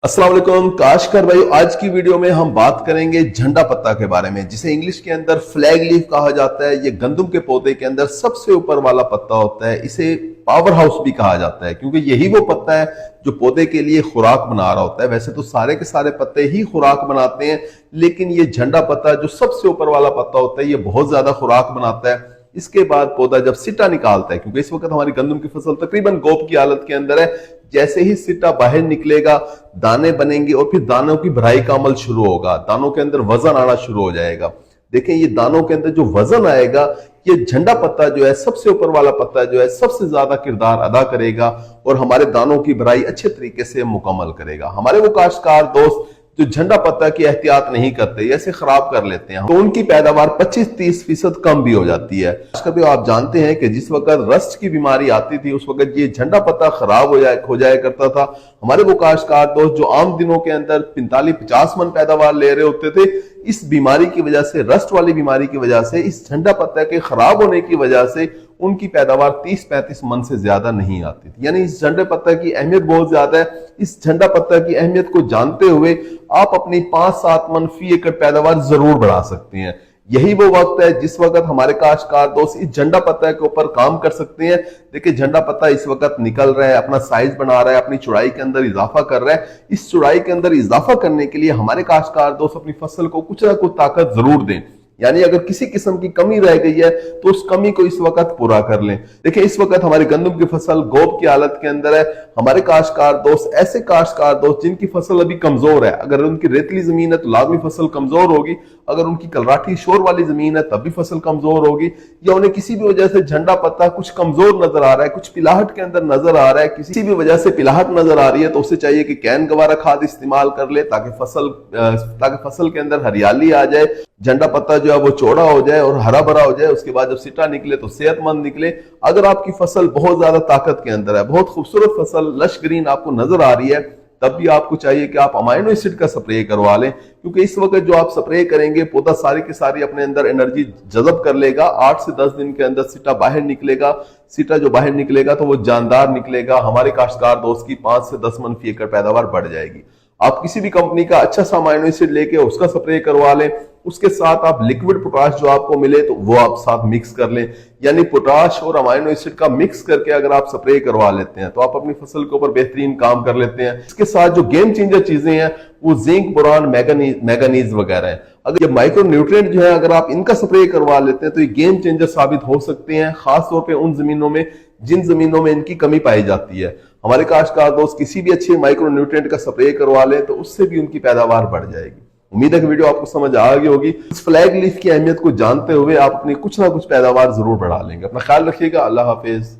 अस्सलाम वालेकुम काशकर भाई, आज की वीडियो में हम बात करेंगे झंडा पत्ता के बारे में, जिसे इंग्लिश के अंदर फ्लैग लीफ कहा जाता है। ये गंदम के पौधे के अंदर सबसे ऊपर वाला पत्ता होता है। इसे पावर हाउस भी कहा जाता है क्योंकि यही वो पत्ता है जो पौधे के लिए खुराक बना रहा होता है। वैसे तो सारे के सारे पत्ते ही खुराक बनाते हैं, लेकिन ये झंडा पत्ता जो सबसे ऊपर वाला पत्ता होता है ये बहुत ज्यादा खुराक बनाता है। इसके बाद पौधा जब सिट्टा निकालता है, क्योंकि इस वक्त हमारी गंदम की फसल तकरीबन गोप की हालत के अंदर है, जैसे ही सिट्टा बाहर निकलेगा दाने बनेंगे और फिर दानों की भराई का अमल शुरू होगा। दानों के अंदर वजन आना शुरू हो जाएगा। देखें, ये दानों के अंदर जो वजन आएगा, ये झंडा पत्ता जो है, सबसे ऊपर वाला पत्ता जो है, सबसे ज्यादा किरदार अदा करेगा और हमारे दानों की भराई अच्छे तरीके से मुकम्मल करेगा। हमारे वो काश्तकार दोस्त जो झंडा पत्ता की एहतियात नहीं करते, ऐसे खराब कर लेते हैं, तो उनकी पैदावार 25-30% कम भी हो जाती है। कभी आप जानते हैं कि जिस वक्त रस्ट की बीमारी आती थी उस वक्त ये झंडा पत्ता खराब हो जाया करता था। हमारे वो काश्तकार दोस्त जो आम दिनों के अंदर 45-50 मन पैदावार ले रहे होते थे, इस बीमारी की वजह से, रस्ट वाली बीमारी की वजह से, इस झंडा पत्ता के खराब होने की वजह से उनकी पैदावार 30-35 मन से ज्यादा नहीं आती थी। यानी इस झंडे पत्ता की अहमियत बहुत ज्यादा है। इस झंडा पत्ता की अहमियत को जानते हुए आप अपनी 5-7 मन फी एकड़ पैदावार जरूर बढ़ा सकते हैं। यही वो वक्त है जिस वक्त हमारे काश्तकार दोस्त इस झंडा पत्ता के ऊपर काम कर सकते हैं। देखिए, झंडा पत्ता इस वक्त निकल रहा है, अपना साइज बना रहा है, अपनी चौड़ाई के अंदर इजाफा कर रहा है। इस चौड़ाई के अंदर इजाफा करने के लिए हमारे काश्तकार दोस्त अपनी फसल को कुछ ना कुछ ताकत जरूर दें। यानी अगर किसी किस्म की कमी रह गई है तो उस कमी को इस वक्त पूरा कर लें। देखिए, इस वक्त हमारी गंदम की फसल गोब की हालत के अंदर है। हमारे काश्तकार दोस्त, ऐसे काश्तकार दोस्त जिनकी फसल अभी कमजोर है, अगर उनकी रेतली जमीन है तो लाजमी फसल कमजोर होगी, अगर उनकी कलराठी शोर वाली जमीन है तब भी फसल कमजोर होगी, या उन्हें किसी भी वजह से झंडा पत्ता कुछ कमजोर नजर आ रहा है, कुछ पिलाहट के अंदर नजर आ रहा है, किसी भी वजह से पिलाहट नजर आ रही है, तो उसे चाहिए कि कैन गवारा खाद इस्तेमाल कर ले ताकि फसल के अंदर हरियाली आ जाए, झंडा पत्ता जो है वो चौड़ा हो जाए और हरा भरा हो जाए। उसके बाद जब सिट्टा निकले तो सेहतमंद निकले। अगर आपकी फसल बहुत ज्यादा ताकत के अंदर है, बहुत खूबसूरत फसल लश ग्रीन आपको नजर आ रही है, तब भी आपको चाहिए कि आप अमाइनो एसिड का स्प्रे करवा लें, क्योंकि इस वक्त जो आप स्प्रे करेंगे पौधा सारी की सारी अपने अंदर एनर्जी जज़ब कर लेगा। 8 से 10 दिन के अंदर सिट्टा बाहर निकलेगा। सिट्टा जो बाहर निकलेगा तो वो जानदार निकलेगा। हमारे काश्तकार दोस्त की 5 से 10 मन फी एकड़ पैदावार बढ़ जाएगी। आप किसी भी कंपनी का अच्छा सा अमाइनो एसिड लेके उसका स्प्रे करवा लें। उसके साथ आप लिक्विड पोटाश जो आपको मिले तो वो आप साथ मिक्स कर लें। यानी पोटाश और अमाइनो एसिड का मिक्स करके अगर आप स्प्रे करवा लेते हैं तो आप अपनी फसल के ऊपर बेहतरीन काम कर लेते हैं। इसके साथ जो गेम चेंजर चीजें हैं वो जिंक, बोरान, मैंगनीज वगैरह है। अगर ये माइक्रो न्यूट्रिएंट जो है अगर आप इनका स्प्रे करवा लेते हैं तो ये गेम चेंजर साबित हो सकते हैं, खासतौर पर उन जमीनों में जिन जमीनों में इनकी कमी पाई जाती है। हमारे काश्तकार दोस्त किसी भी अच्छे माइक्रो न्यूट्रिएंट का स्प्रे करवा ले तो उससे भी उनकी पैदावार बढ़ जाएगी। उम्मीद है कि वीडियो आपको समझ आ गई होगी। इस फ्लैग लीफ की अहमियत को जानते हुए आप अपनी कुछ ना कुछ पैदावार जरूर बढ़ा लेंगे। अपना ख्याल रखिएगा। अल्लाह हाफिज।